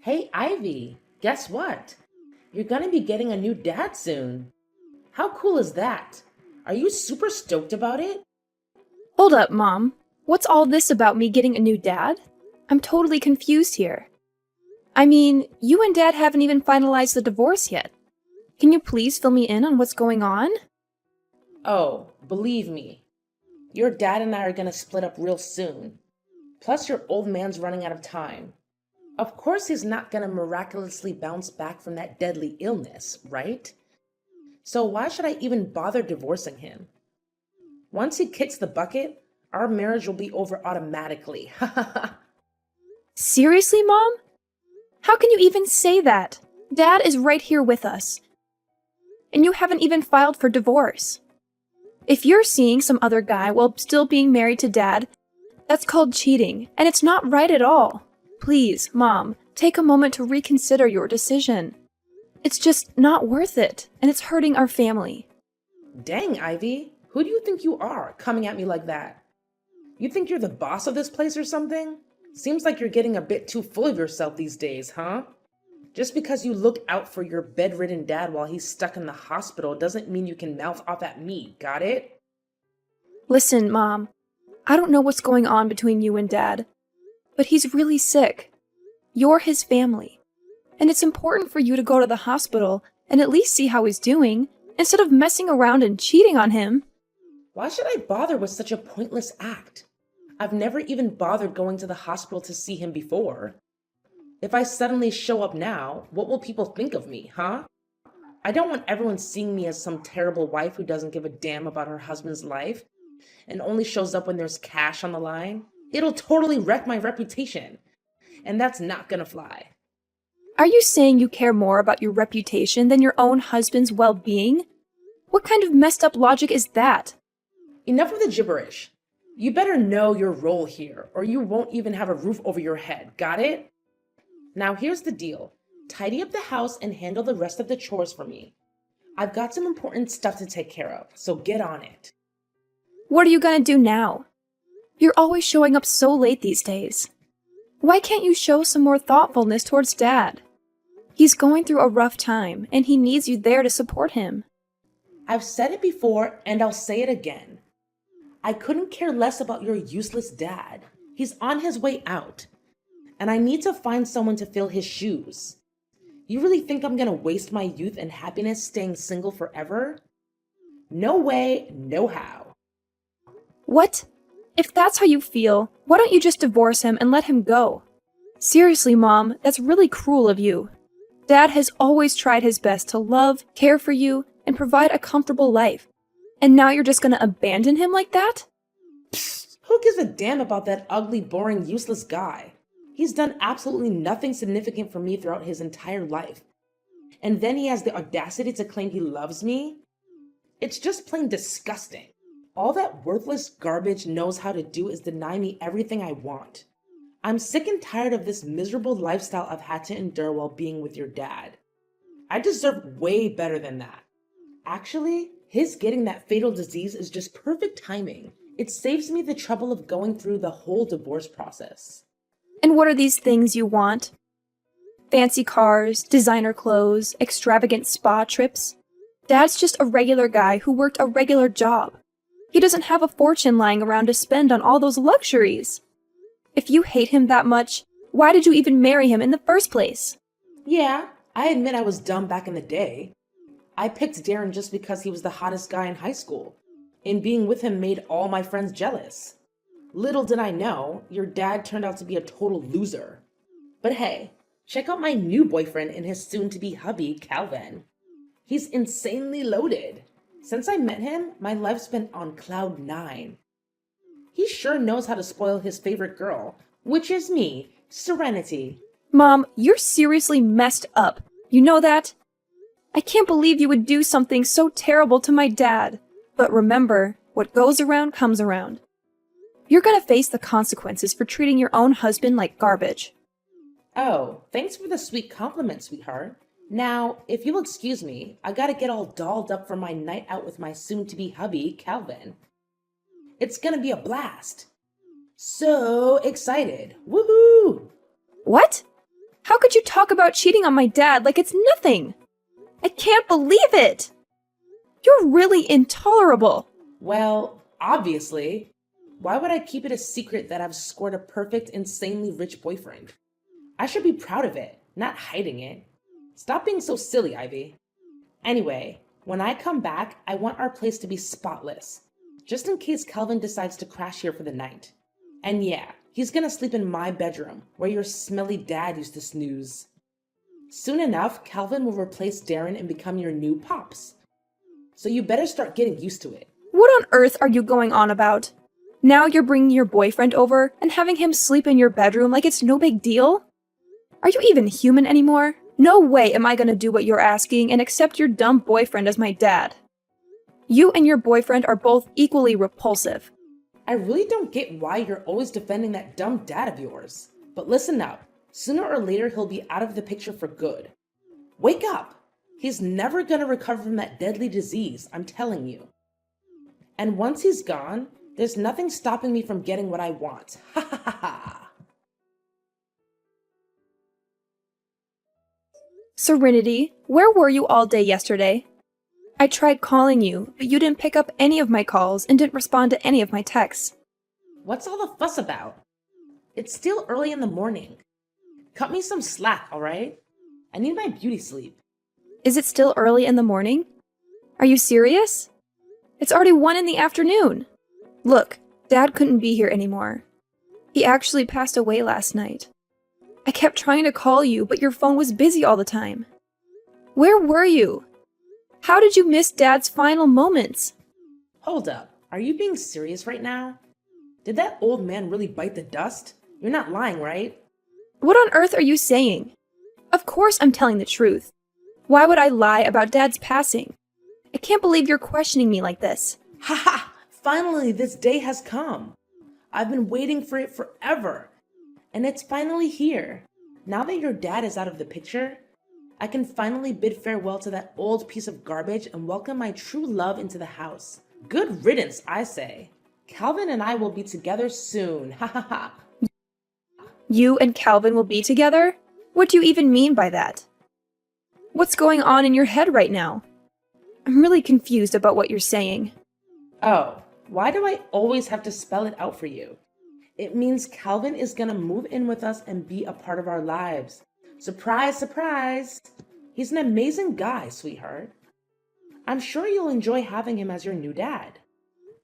Hey, Ivy, guess what? You're gonna be getting a new dad soon. How cool is that? Are you super stoked about it? Hold up, Mom. What's all this about me getting a new dad? I'm totally confused here. I mean, you and Dad haven't even finalized the divorce yet. Can you please fill me in on what's going on? Oh, believe me, your dad and I are gonna split up real soon. Plus, your old man's running out of time. Of course, he's not gonna miraculously bounce back from that deadly illness, right? So, why should I even bother divorcing him? Once he kicks the bucket, our marriage will be over automatically. Seriously, Mom? How can you even say that? Dad is right here with us, and you haven't even filed for divorce. If you're seeing some other guy while still being married to Dad, that's called cheating, and it's not right at all. Please, Mom, take a moment to reconsider your decision. It's just not worth it, and it's hurting our family. Dang, Ivy, who do you think you are coming at me like that? You think you're the boss of this place or something? Seems like you're getting a bit too full of yourself these days, huh? Just because you look out for your bedridden dad while he's stuck in the hospital doesn't mean you can mouth off at me, got it? Listen, Mom, I don't know what's going on between you and Dad, but he's really sick. You're his family, and it's important for you to go to the hospital and at least see how he's doing instead of messing around and cheating on him. Why should I bother with such a pointless act? I've never even bothered going to the hospital to see him before. If I suddenly show up now, what will people think of me, huh? I don't want everyone seeing me as some terrible wife who doesn't give a damn about her husband's life and only shows up when there's cash on the line. It'll totally wreck my reputation, and that's not gonna fly. Are you saying you care more about your reputation than your own husband's well-being? What kind of messed up logic is that? Enough of the gibberish. You better know your role here, or you won't even have a roof over your head, got it? Now here's the deal. Tidy up the house and handle the rest of the chores for me. I've got some important stuff to take care of, so get on it. What are you gonna do now? You're always showing up so late these days. Why can't you show some more thoughtfulness towards Dad? He's going through a rough time, and he needs you there to support him. I've said it before, and I'll say it again. I couldn't care less about your useless dad. He's on his way out, and I need to find someone to fill his shoes. You really think I'm gonna waste my youth and happiness staying single forever? No way, no how. What? If that's how you feel, why don't you just divorce him and let him go? Seriously, Mom, that's really cruel of you. Dad has always tried his best to love, care for you, and provide a comfortable life. And now you're just gonna abandon him like that? Psst, who gives a damn about that ugly, boring, useless guy? He's done absolutely nothing significant for me throughout his entire life. And then he has the audacity to claim he loves me? It's just plain disgusting. All that worthless garbage knows how to do is deny me everything I want. I'm sick and tired of this miserable lifestyle I've had to endure while being with your dad. I deserve way better than that. Actually, his getting that fatal disease is just perfect timing. It saves me the trouble of going through the whole divorce process. And what are these things you want? Fancy cars, designer clothes, extravagant spa trips? Dad's just a regular guy who worked a regular job. He doesn't have a fortune lying around to spend on all those luxuries. If you hate him that much, why did you even marry him in the first place? Yeah, I admit I was dumb back in the day. I picked Darren just because he was the hottest guy in high school, and being with him made all my friends jealous. Little did I know, your dad turned out to be a total loser. But hey, check out my new boyfriend and his soon-to-be hubby, Calvin. He's insanely loaded. Since I met him, my life's been on cloud nine. He sure knows how to spoil his favorite girl, which is me, Serenity. Mom, you're seriously messed up. You know that? I can't believe you would do something so terrible to my dad. But remember, what goes around comes around. You're gonna face the consequences for treating your own husband like garbage. Oh, thanks for the sweet compliment, sweetheart. Now, if you'll excuse me, I gotta get all dolled up for my night out with my soon-to-be hubby, Calvin. It's gonna be a blast. So excited. Woohoo! What? How could you talk about cheating on my dad like it's nothing? I can't believe it! You're really intolerable. Well, obviously. Why would I keep it a secret that I've scored a perfect, insanely rich boyfriend? I should be proud of it, not hiding it. Stop being so silly, Ivy. Anyway, when I come back, I want our place to be spotless, just in case Calvin decides to crash here for the night. And yeah, he's gonna sleep in my bedroom, where your smelly dad used to snooze. Soon enough, Calvin will replace Darren and become your new Pops. So you better start getting used to it. What on earth are you going on about? Now you're bringing your boyfriend over and having him sleep in your bedroom like it's no big deal? Are you even human anymore? No way am I gonna do what you're asking and accept your dumb boyfriend as my dad. You and your boyfriend are both equally repulsive. I really don't get why you're always defending that dumb dad of yours. But listen up, sooner or later he'll be out of the picture for good. Wake up! He's never gonna recover from that deadly disease, I'm telling you. And once he's gone, there's nothing stopping me from getting what I want. Ha ha ha ha! Serenity, where were you all day yesterday? I tried calling you, but you didn't pick up any of my calls and didn't respond to any of my texts. What's all the fuss about? It's still early in the morning. Cut me some slack, alright? I need my beauty sleep. Is it still early in the morning? Are you serious? It's already 1 in the afternoon. Look, Dad couldn't be here anymore. He actually passed away last night. I kept trying to call you, but your phone was busy all the time. Where were you? How did you miss Dad's final moments? Hold up, are you being serious right now? Did that old man really bite the dust? You're not lying, right? What on earth are you saying? Of course I'm telling the truth. Why would I lie about Dad's passing? I can't believe you're questioning me like this. Ha ha! Finally, this day has come. I've been waiting for it forever. And it's finally here. Now that your dad is out of the picture, I can finally bid farewell to that old piece of garbage and welcome my true love into the house. Good riddance, I say. Calvin and I will be together soon. Ha ha ha. You and Calvin will be together? What do you even mean by that? What's going on in your head right now? I'm really confused about what you're saying. Oh, why do I always have to spell it out for you? It means Calvin is gonna move in with us and be a part of our lives. Surprise, surprise! He's an amazing guy, sweetheart. I'm sure you'll enjoy having him as your new dad.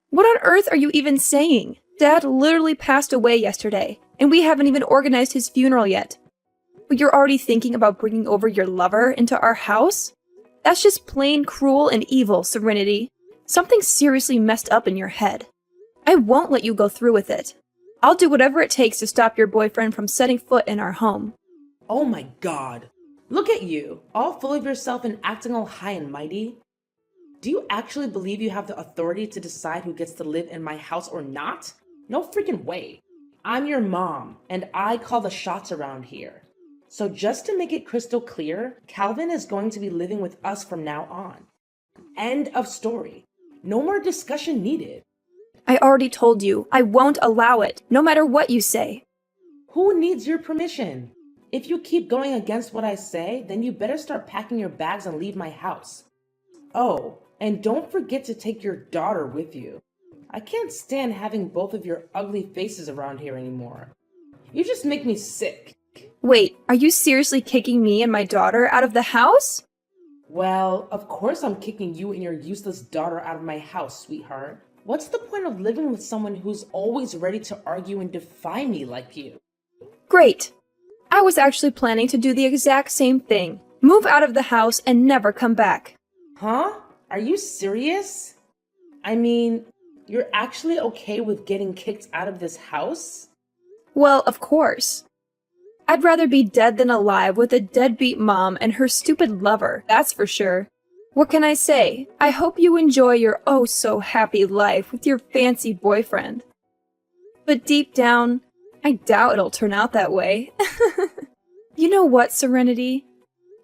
What on earth are you even saying? Dad literally passed away yesterday, and we haven't even organized his funeral yet. But you're already thinking about bringing over your lover into our house? That's just plain cruel and evil, Serenity. Something's seriously messed up in your head. I won't let you go through with it. I'll do whatever it takes to stop your boyfriend from setting foot in our home. Oh my god. Look at you, all full of yourself and acting all high and mighty. Do you actually believe you have the authority to decide who gets to live in my house or not? No freaking way. I'm your mom, and I call the shots around here. So just to make it crystal clear, Calvin is going to be living with us from now on. End of story. No more discussion needed. I already told you, I won't allow it, no matter what you say. Who needs your permission? If you keep going against what I say, then you better start packing your bags and leave my house. Oh, and don't forget to take your daughter with you. I can't stand having both of your ugly faces around here anymore. You just make me sick. Wait, are you seriously kicking me and my daughter out of the house? Well, of course I'm kicking you and your useless daughter out of my house, sweetheart. What's the point of living with someone who's always ready to argue and defy me like you? Great. I was actually planning to do the exact same thing. Move out of the house and never come back. Huh? Are you serious? I mean, you're actually okay with getting kicked out of this house? Well, of course. I'd rather be dead than alive with a deadbeat mom and her stupid lover, that's for sure. What can I say? I hope you enjoy your oh-so-happy life with your fancy boyfriend. But deep down, I doubt it'll turn out that way. You know what, Serenity?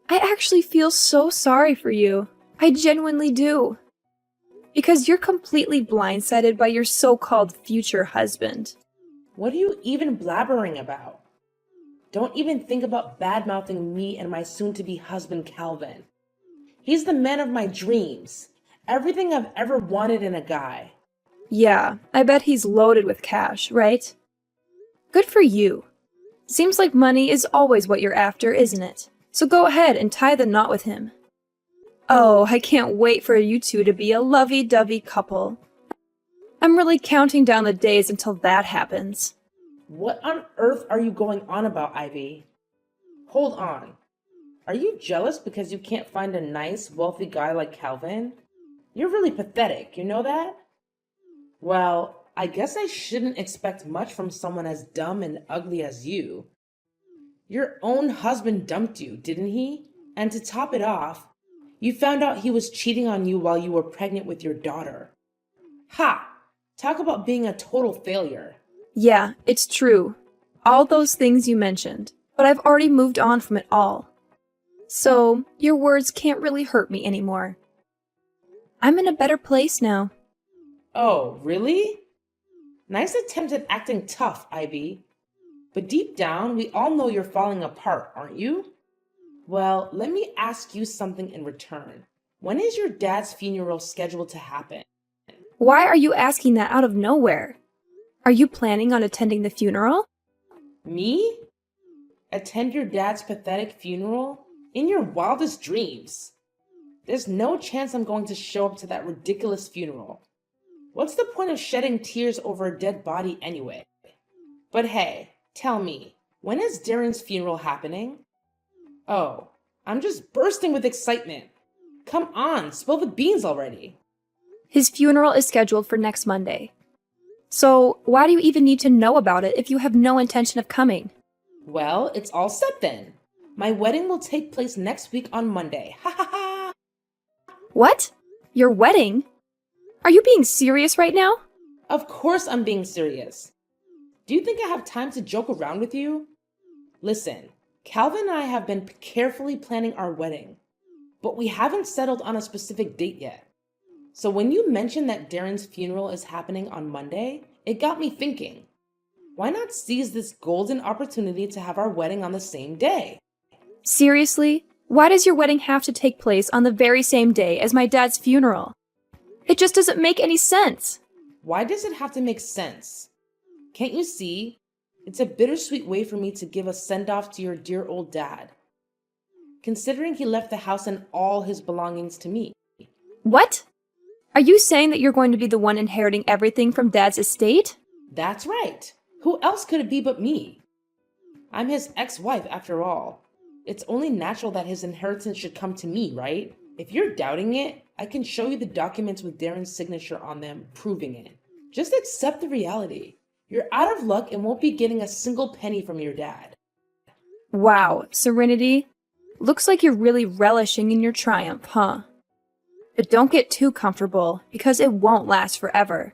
I actually feel so sorry for you. I genuinely do. Because you're completely blindsided by your so-called future husband. What are you even blabbering about? Don't even think about bad-mouthing me and my soon-to-be husband, Calvin. He's the man of my dreams. Everything I've ever wanted in a guy. Yeah, I bet he's loaded with cash, right? Good for you. Seems like money is always what you're after, isn't it? So go ahead and tie the knot with him. Oh, I can't wait for you two to be a lovey-dovey couple. I'm really counting down the days until that happens. What on earth are you going on about, Ivy? Hold on. Are you jealous because you can't find a nice, wealthy guy like Calvin? You're really pathetic, you know that? Well, I guess I shouldn't expect much from someone as dumb and ugly as you. Your own husband dumped you, didn't he? And to top it off, you found out he was cheating on you while you were pregnant with your daughter. Ha! Talk about being a total failure. Yeah, it's true. All those things you mentioned, but I've already moved on from it all. So, your words can't really hurt me anymore. I'm in a better place now. Oh, really? Nice attempt at acting tough, Ivy. But deep down, we all know you're falling apart, aren't you? Well, let me ask you something in return. When is your dad's funeral scheduled to happen? Why are you asking that out of nowhere? Are you planning on attending the funeral? Me? Attend your dad's pathetic funeral? In your wildest dreams. There's no chance I'm going to show up to that ridiculous funeral. What's the point of shedding tears over a dead body anyway? But hey, tell me, when is Darren's funeral happening? Oh, I'm just bursting with excitement. Come on, spill the beans already. His funeral is scheduled for next Monday. So, why do you even need to know about it if you have no intention of coming? Well, it's all set then. My wedding will take place next week on Monday. Ha ha ha! What? Your wedding? Are you being serious right now? Of course I'm being serious. Do you think I have time to joke around with you? Listen, Calvin and I have been carefully planning our wedding, but we haven't settled on a specific date yet. So when you mentioned that Darren's funeral is happening on Monday, it got me thinking. Why not seize this golden opportunity to have our wedding on the same day? Seriously? Why does your wedding have to take place on the very same day as my dad's funeral? It just doesn't make any sense. Why does it have to make sense? Can't you see? It's a bittersweet way for me to give a send-off to your dear old dad, considering he left the house and all his belongings to me. What? Are you saying that you're going to be the one inheriting everything from Dad's estate? That's right. Who else could it be but me? I'm his ex-wife after all. It's only natural that his inheritance should come to me, right? If you're doubting it, I can show you the documents with Darren's signature on them proving it. Just accept the reality. You're out of luck and won't be getting a single penny from your dad. Wow, Serenity. Looks like you're really relishing in your triumph, huh? But don't get too comfortable, because it won't last forever.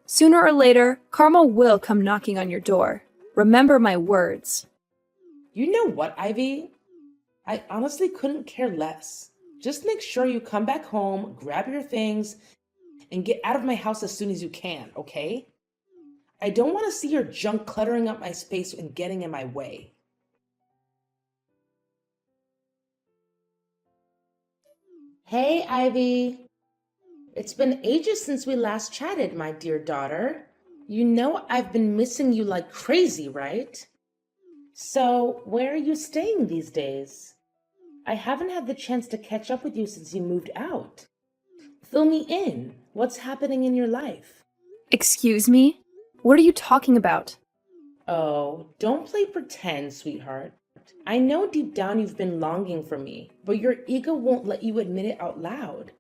Sooner or later, karma will come knocking on your door. Remember my words. You know what, Ivy? I honestly couldn't care less. Just make sure you come back home, grab your things, and get out of my house as soon as you can, okay? I don't want to see your junk cluttering up my space and getting in my way. Hey, Ivy. It's been ages since we last chatted, my dear daughter. You know I've been missing you like crazy, right? So, where are you staying these days? I haven't had the chance to catch up with you since you moved out. Fill me in. What's happening in your life? Excuse me? What are you talking about? Oh, don't play pretend, sweetheart. I know deep down you've been longing for me, but your ego won't let you admit it out loud.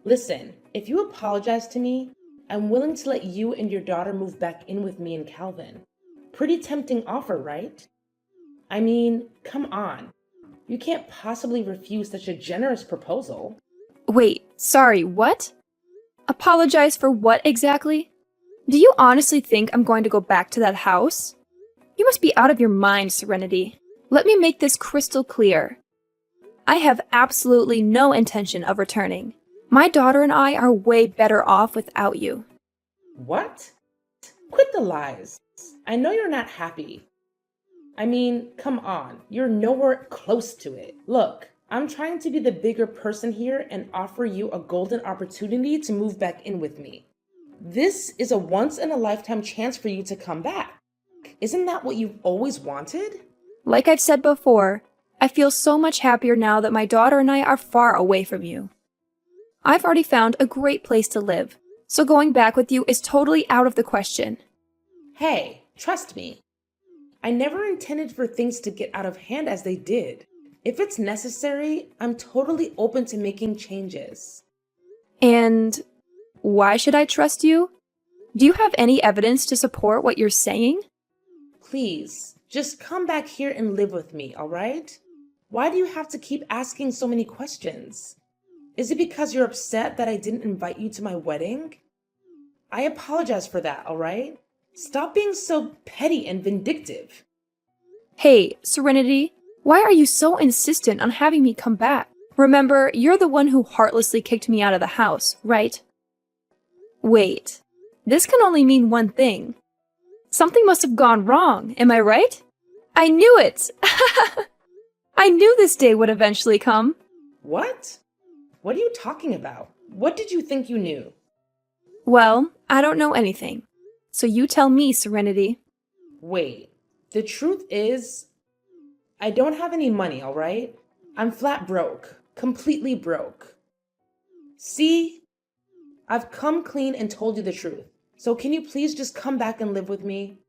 Listen, if you apologize to me, I'm willing to let you and your daughter move back in with me and Calvin. Pretty tempting offer, right? I mean, come on. You can't possibly refuse such a generous proposal. Wait, sorry, what? Apologize for what exactly? Do you honestly think I'm going to go back to that house? You must be out of your mind, Serenity. Let me make this crystal clear. I have absolutely no intention of returning. My daughter and I are way better off without you. What? Quit the lies. I know you're not happy. I mean, come on, you're nowhere close to it. Look, I'm trying to be the bigger person here and offer you a golden opportunity to move back in with me. This is a once in a lifetime chance for you to come back. Isn't that what you've always wanted? Like I've said before, I feel so much happier now that my daughter and I are far away from you. I've already found a great place to live, so going back with you is totally out of the question. Hey, trust me. I never intended for things to get out of hand as they did. If it's necessary, I'm totally open to making changes. And why should I trust you? Do you have any evidence to support what you're saying? Please, just come back here and live with me, all right? Why do you have to keep asking so many questions? Is it because you're upset that I didn't invite you to my wedding? I apologize for that, all right? Stop being so petty and vindictive. Hey, Serenity, why are you so insistent on having me come back? Remember, you're the one who heartlessly kicked me out of the house, right? Wait, this can only mean one thing. Something must have gone wrong, am I right? I knew it! I knew this day would eventually come. What? What are you talking about? What did you think you knew? Well, I don't know anything. So you tell me, Serenity. Wait, the truth is, I don't have any money, all right? I'm flat broke, completely broke. See? I've come clean and told you the truth. So can you please just come back and live with me?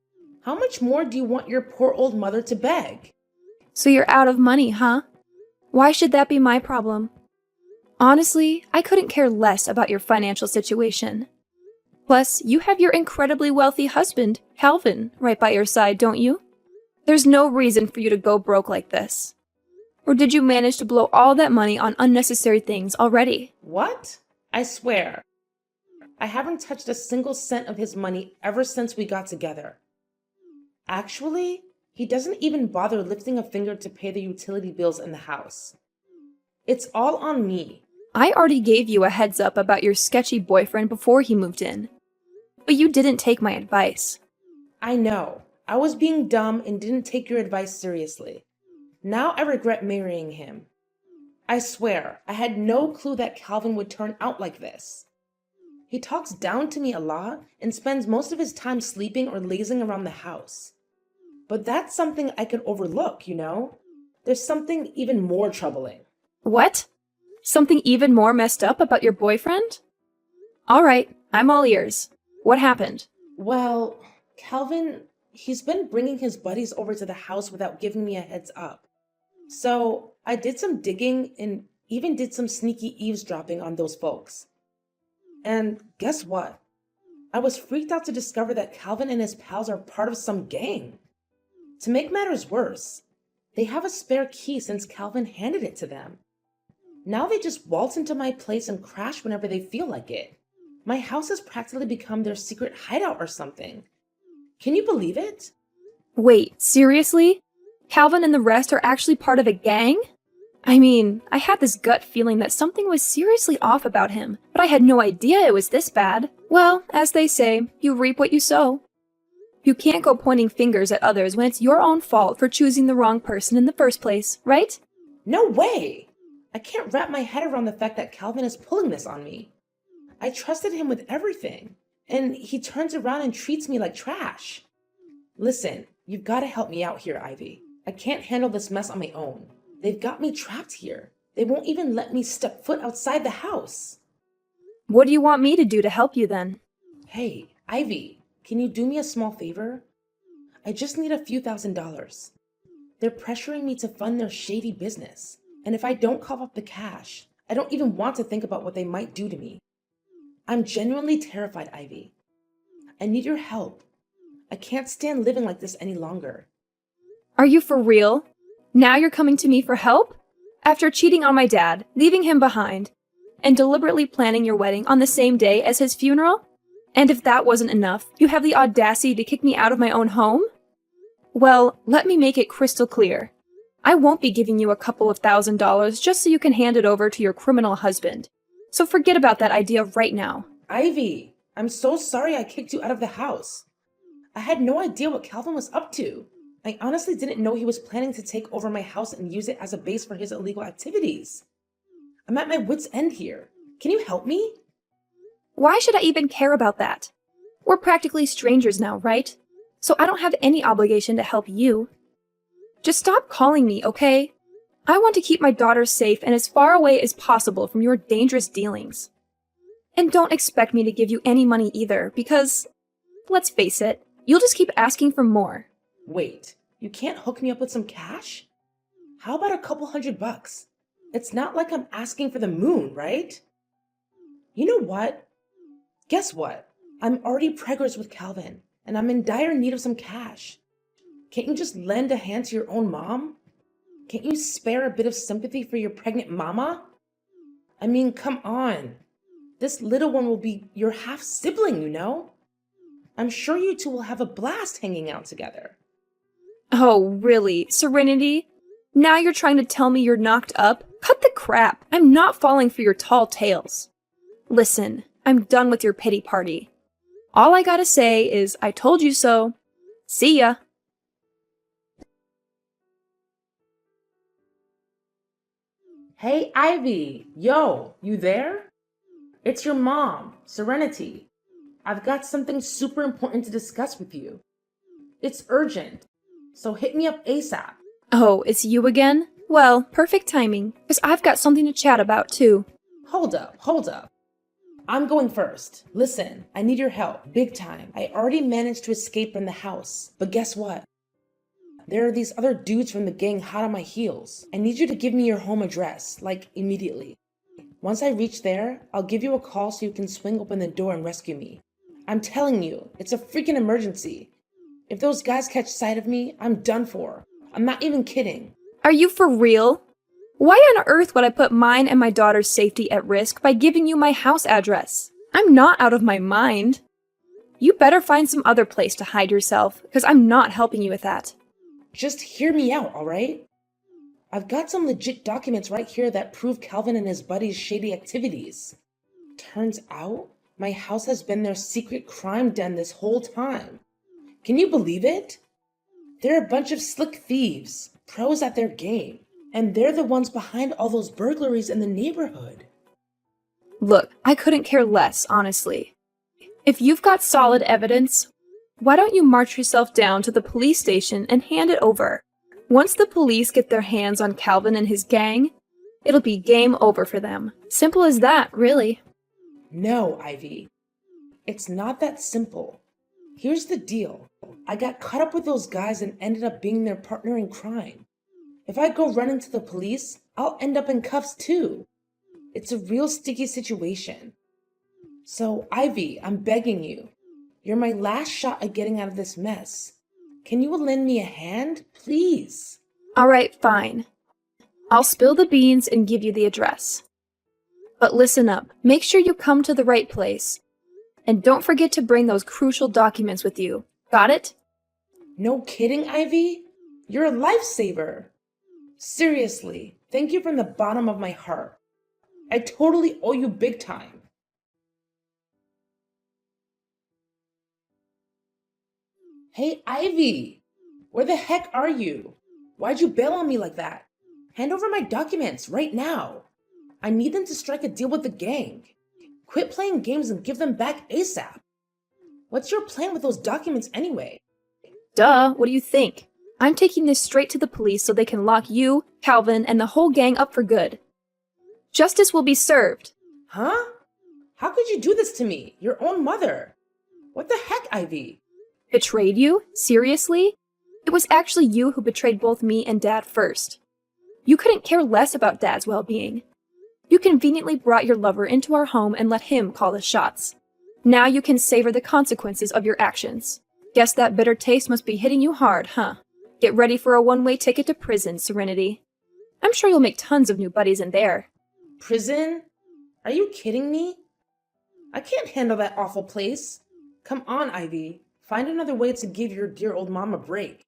How much more do you want your poor old mother to beg? So you're out of money, huh? Why should that be my problem? Honestly, I couldn't care less about your financial situation. Plus, you have your incredibly wealthy husband, Calvin, right by your side, don't you? There's no reason for you to go broke like this. Or did you manage to blow all that money on unnecessary things already? What? I swear. I haven't touched a single cent of his money ever since we got together. Actually, he doesn't even bother lifting a finger to pay the utility bills in the house. It's all on me. I already gave you a heads up about your sketchy boyfriend before he moved in. But you didn't take my advice. I know. I was being dumb and didn't take your advice seriously. Now I regret marrying him. I swear, I had no clue that Calvin would turn out like this. He talks down to me a lot and spends most of his time sleeping or lazing around the house. But that's something I could overlook, you know? There's something even more troubling. What? Something even more messed up about your boyfriend? All right, I'm all ears. What happened? Well, Calvin, he's been bringing his buddies over to the house without giving me a heads up. So I did some digging and even did some sneaky eavesdropping on those folks. And guess what? I was freaked out to discover that Calvin and his pals are part of some gang. To make matters worse, they have a spare key since Calvin handed it to them. Now they just waltz into my place and crash whenever they feel like it. My house has practically become their secret hideout or something. Can you believe it? Wait, seriously? Calvin and the rest are actually part of a gang? I mean, I had this gut feeling that something was seriously off about him, but I had no idea it was this bad. Well, as they say, you reap what you sow. You can't go pointing fingers at others when it's your own fault for choosing the wrong person in the first place, right? No way! I can't wrap my head around the fact that Calvin is pulling this on me. I trusted him with everything, and he turns around and treats me like trash. Listen, you've got to help me out here, Ivy. I can't handle this mess on my own. They've got me trapped here. They won't even let me step foot outside the house. What do you want me to do to help you then? Hey, Ivy, can you do me a small favor? I just need a few $1,000s. They're pressuring me to fund their shady business. And if I don't cough up the cash, I don't even want to think about what they might do to me. I'm genuinely terrified, Ivy. I need your help. I can't stand living like this any longer. Are you for real? Now you're coming to me for help? After cheating on my dad, leaving him behind, and deliberately planning your wedding on the same day as his funeral? And if that wasn't enough, you have the audacity to kick me out of my own home? Well, let me make it crystal clear. I won't be giving you a couple of $1,000s just so you can hand it over to your criminal husband. So forget about that idea right now. Ivy, I'm so sorry I kicked you out of the house. I had no idea what Calvin was up to. I honestly didn't know he was planning to take over my house and use it as a base for his illegal activities. I'm at my wit's end here. Can you help me? Why should I even care about that? We're practically strangers now, right? So I don't have any obligation to help you. Just stop calling me, okay? I want to keep my daughter safe and as far away as possible from your dangerous dealings. And don't expect me to give you any money either, because, let's face it, you'll just keep asking for more. Wait, you can't hook me up with some cash? How about a couple $100? It's not like I'm asking for the moon, right? You know what? Guess what? I'm already preggers with Calvin, and I'm in dire need of some cash. Can't you just lend a hand to your own mom? Can't you spare a bit of sympathy for your pregnant mama? I mean, come on. This little one will be your half-sibling, you know? I'm sure you two will have a blast hanging out together. Oh, really? Serenity? Now you're trying to tell me you're knocked up? Cut the crap. I'm not falling for your tall tales. Listen, I'm done with your pity party. All I gotta say is, I told you so. See ya. Hey, Ivy. Yo, you there? It's your mom, Serenity. I've got something super important to discuss with you. It's urgent, so hit me up ASAP. Oh, it's you again? Well, perfect timing, because I've got something to chat about too. Hold up. I'm going first. Listen, I need your help, big time. I already managed to escape from the house, but guess what? There are these other dudes from the gang hot on my heels. I need you to give me your home address, like immediately. Once I reach there, I'll give you a call so you can swing open the door and rescue me. I'm telling you, it's a freaking emergency. If those guys catch sight of me, I'm done for. I'm not even kidding. Are you for real? Why on earth would I put mine and my daughter's safety at risk by giving you my house address? I'm not out of my mind. You better find some other place to hide yourself, because I'm not helping you with that. Just hear me out, alright? I've got some legit documents right here that prove Calvin and his buddies' shady activities. Turns out, my house has been their secret crime den this whole time. Can you believe it? They're a bunch of slick thieves, pros at their game, and they're the ones behind all those burglaries in the neighborhood. Look, I couldn't care less, honestly. If you've got solid evidence, why don't you march yourself down to the police station and hand it over? Once the police get their hands on Calvin and his gang, it'll be game over for them. Simple as that, really. No, Ivy. It's not that simple. Here's the deal. I got caught up with those guys and ended up being their partner in crime. If I go running to the police, I'll end up in cuffs too. It's a real sticky situation. So, Ivy, I'm begging you. You're my last shot at getting out of this mess. Can you lend me a hand, please? Alright, fine. I'll spill the beans and give you the address. But listen up, make sure you come to the right place. And don't forget to bring those crucial documents with you. Got it? No kidding, Ivy? You're a lifesaver. Seriously, thank you from the bottom of my heart. I totally owe you big time. Hey, Ivy! Where the heck are you? Why'd you bail on me like that? Hand over my documents right now. I need them to strike a deal with the gang. Quit playing games and give them back ASAP. What's your plan with those documents anyway? Duh, what do you think? I'm taking this straight to the police so they can lock you, Calvin, and the whole gang up for good. Justice will be served. Huh? How could you do this to me, your own mother? What the heck, Ivy? Betrayed you? Seriously? It was actually you who betrayed both me and Dad first. You couldn't care less about Dad's well-being. You conveniently brought your lover into our home and let him call the shots. Now you can savor the consequences of your actions. Guess that bitter taste must be hitting you hard, huh? Get ready for a one-way ticket to prison, Serenity. I'm sure you'll make tons of new buddies in there. Prison? Are you kidding me? I can't handle that awful place. Come on, Ivy. Find another way to give your dear old mom a break.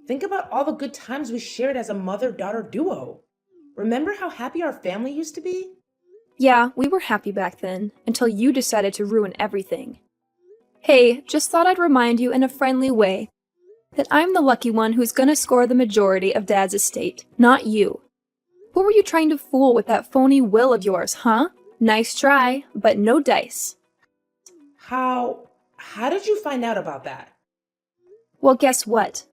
Think about all the good times we shared as a mother-daughter duo. Remember how happy our family used to be? Yeah, we were happy back then, until you decided to ruin everything. Hey, just thought I'd remind you in a friendly way. that I'm the lucky one who's gonna score the majority of Dad's estate, not you. Who were you trying to fool with that phony will of yours, huh? Nice try, but no dice. How did you find out about that? Well, guess what?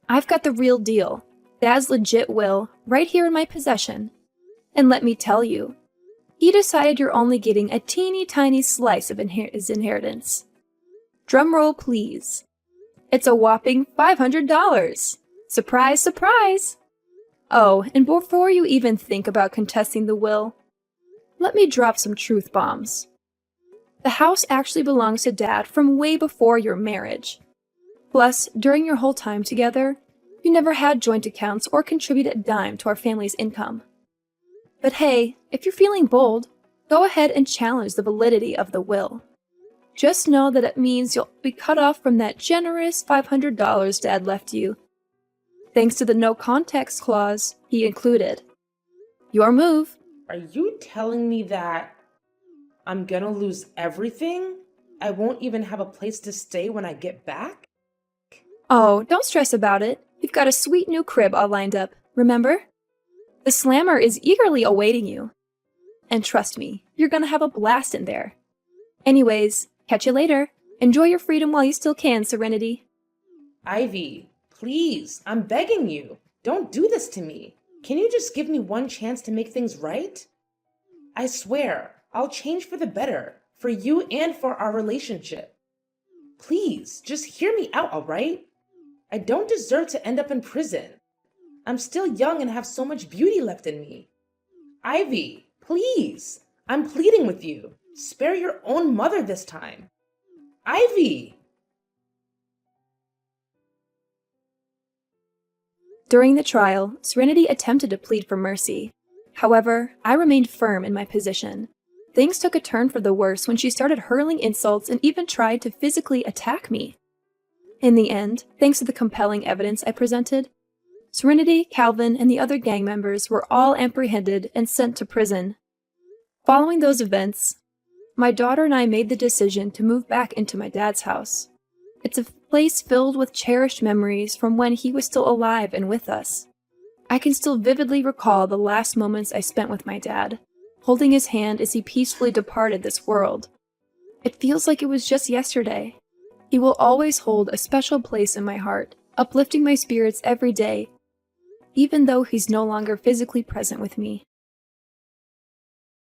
I've got the real deal. Dad's legit will, right here in my possession. And let me tell you, he decided you're only getting a teeny tiny slice of his inheritance. Drumroll, please. It's a whopping $500. Surprise, surprise! Oh, and before you even think about contesting the will, let me drop some truth bombs. The house actually belongs to Dad from way before your marriage. Plus, during your whole time together, you never had joint accounts or contributed a dime to our family's income. But hey, if you're feeling bold, go ahead and challenge the validity of the will. Just know that it means you'll be cut off from that generous $500 Dad left you, thanks to the no context clause he included. Your move. Are you telling me that I'm gonna lose everything? I won't even have a place to stay when I get back? Oh, don't stress about it. You've got a sweet new crib all lined up, remember? The slammer is eagerly awaiting you. And trust me, you're gonna have a blast in there. Anyways, catch you later. Enjoy your freedom while you still can, Serenity. Ivy, please, I'm begging you. Don't do this to me. Can you just give me one chance to make things right? I swear, I'll change for the better, for you and for our relationship. Please, just hear me out, all right? I don't deserve to end up in prison. I'm still young and have so much beauty left in me. Ivy, please, I'm pleading with you. Spare your own mother this time. Ivy! During the trial, Serenity attempted to plead for mercy. However, I remained firm in my position. Things took a turn for the worse when she started hurling insults and even tried to physically attack me. In the end, thanks to the compelling evidence I presented, Serenity, Calvin, and the other gang members were all apprehended and sent to prison. Following those events, my daughter and I made the decision to move back into my dad's house. It's a place filled with cherished memories from when he was still alive and with us. I can still vividly recall the last moments I spent with my dad, holding his hand as he peacefully departed this world. It feels like it was just yesterday. He will always hold a special place in my heart, uplifting my spirits every day, even though he's no longer physically present with me.